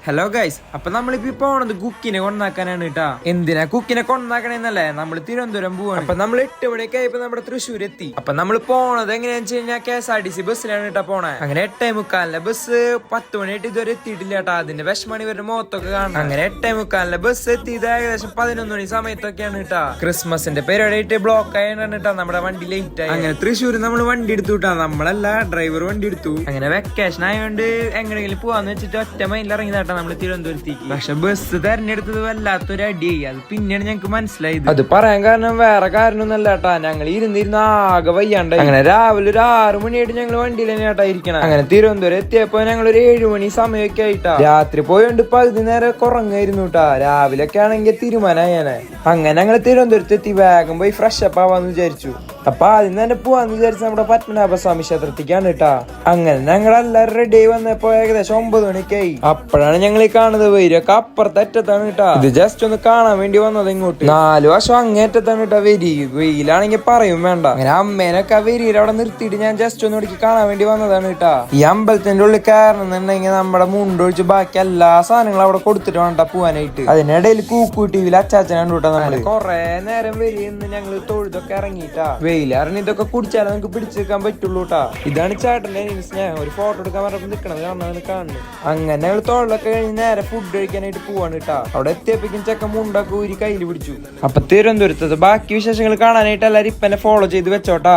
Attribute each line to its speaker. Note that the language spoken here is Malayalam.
Speaker 1: ഹലോ ഗൈസ്, അപ്പൊ നമ്മളിപ്പോ പോണത് കുക്കിനെ കൊണ്ടാക്കാനാണ് കേട്ടാ. എന്തിനാ കുക്കിനെ കൊണ്ടാക്കണേന്നല്ലേ, നമ്മൾ തിരുവനന്തപുരം പോവാണ്. അപ്പൊ നമ്മൾ 8 മണിയൊക്കെ ആയപ്പോ നമ്മുടെ തൃശ്ശൂർ എത്തി. അപ്പൊ നമ്മൾ പോണത് എങ്ങനെയാന്ന് വെച്ച് കഴിഞ്ഞാൽ KSRTC ബസ്സിലാണ് കേട്ടാ പോണേ. അങ്ങനെ 8:45 ബസ് 10 മണിയായിട്ട് ഇതുവരെ എത്തിയിട്ടില്ല കേട്ടാ. അതിന്റെ വിഷമണി ഇവരുടെ മുഖത്തൊക്കെ കാണാം. അങ്ങനെ 8:45 ബസ് എത്തിയത് ഏകദേശം 11 മണി സമയത്തൊക്കെയാണ് കേട്ടാ. ക്രിസ്മസിന്റെ പരിപാടിയായിട്ട് ബ്ലോക്ക് ആയാണ് കേട്ടാ നമ്മുടെ വണ്ടി ലേറ്റ് ആയി. അങ്ങനെ തൃശ്ശൂർ നമ്മൾ വണ്ടി എടുത്തു കേട്ടാ. നമ്മളല്ല, ഡ്രൈവർ വണ്ടി എടുത്തു. അങ്ങനെ വെക്കേഷൻ ആയതുകൊണ്ട് എങ്ങനെയെങ്കിലും പോവാന്ന് വെച്ചിട്ട് ഒറ്റ മൈൻഡിൽ ഇറങ്ങിയതാട്ടാ നമ്മള് തിരുവനന്തപുരത്തേക്ക്. പക്ഷെ ബസ് തെരഞ്ഞെടുത്തത് വല്ലാത്തൊരു അടിയായി. അത് പിന്നെയാണ് ഞങ്ങക്ക് മനസ്സിലായത്. അത് പറയാൻ കാരണം വേറെ കാരണമൊന്നല്ല കേട്ടാ, ഞങ്ങൾ ഇരുന്നിരുന്ന ആകെ വയ്യാണ്ടായി. അങ്ങനെ രാവിലെ ഒരു 6 മണിയായിട്ട് ഞങ്ങൾ വണ്ടിയിൽ തന്നെയാട്ടാ ഇരിക്കണം. അങ്ങനെ തിരുവനന്തപുരം എത്തിയപ്പോ ഞങ്ങൾ ഒരു 7 മണി സമയമൊക്കെ ആയിട്ടാ. രാത്രി പോയോണ്ട് പകുതി നേരം കുറങ്ങായിരുന്നു കേട്ടാ. രാവിലൊക്കെ ആണെങ്കിൽ തീരുമാനമായേനെ. അങ്ങനെ ഞങ്ങൾ തിരുവനന്തപുരത്ത് എത്തി. വേഗം പോയി ഫ്രഷ് അപ്പ് ആവാന്ന് വിചാരിച്ചു. അപ്പൊ ആദ്യം തന്നെ പോവാന്ന് വിചാരിച്ച നമ്മുടെ പത്മനാഭസ്വാമി ക്ഷേത്രത്തിക്കാണ് കേട്ടാ. അങ്ങനെ ഞങ്ങൾ എല്ലാവരും റെഡി ആയി വന്നപ്പോ ഏകദേശം 9 മണിയൊക്കെ ആയി. അപ്പോഴാണ് ഞങ്ങൾ ഈ കാണുന്നത് വരിയൊക്കെ അപ്പുറത്തെ അറ്റത്താണ് കേട്ടാ. ഇത് ജസ്റ്റ് ഒന്ന് കാണാൻ വേണ്ടി വന്നത് ഇങ്ങോട്ട്. 4 വർഷം അങ്ങേറ്റത്താണ് കേട്ടാ വരി. വെയിലാണെങ്കിൽ പറയും വേണ്ട. അങ്ങനെ അമ്മേനൊക്കെ വരിയിൽ അവിടെ നിർത്തിയിട്ട് ഞാൻ ജസ്റ്റ് ഒന്ന് ഇടയ്ക്ക് കാണാൻ വേണ്ടി വന്നതാണ് കേട്ടാ. ഈ അമ്പലത്തിന്റെ ഉള്ളിൽ കയറണമെന്നുണ്ടെങ്കിൽ നമ്മുടെ മുണ്ടൊഴിച്ച് ബാക്കി എല്ലാ സാധനങ്ങളും അവിടെ കൊടുത്തിട്ട് വേണ്ട പോവാനായിട്ട്. അതിനിടയിൽ കൂക്കു ടിവിയിൽ അച്ചാച്ചനാണ് കേട്ടാ. നമ്മള് കൊറേ നേരം വരിയെന്ന് ഞങ്ങൾ തൊഴുതൊക്കെ ഇറങ്ങിയിട്ടാ. വെയിലാറിന് ഇതൊക്കെ കുടിച്ചാലേ നമുക്ക് പിടിച്ചെടുക്കാൻ പറ്റുള്ളൂ കേട്ടാ. ഇതാണ് ചേട്ടന്റെ സ്നേഹം. ഒരു ഫോട്ടോ എടുക്കാൻ പറഞ്ഞപ്പോ നിക്കണത് കാണുന്നത്. അങ്ങനെ ഞങ്ങൾ തൊഴിലൊക്കെ കഴിഞ്ഞ് നേരെ ഫുഡ് കഴിക്കാനായിട്ട് പോവാണ് കേട്ടാ. അവിടെ എത്തിയപ്പോഴേക്കും ചെക്കൻ മുണ്ടൊക്കെ ഊരി കയ്യിൽ പിടിച്ചു. അപ്പൊ തിരുവനന്തപുരത്ത് ബാക്കി വിശേഷങ്ങൾ കാണാനായിട്ട് എല്ലാവരും ഇപ്പൊ ഫോളോ ചെയ്ത് വെച്ചോട്ടാ.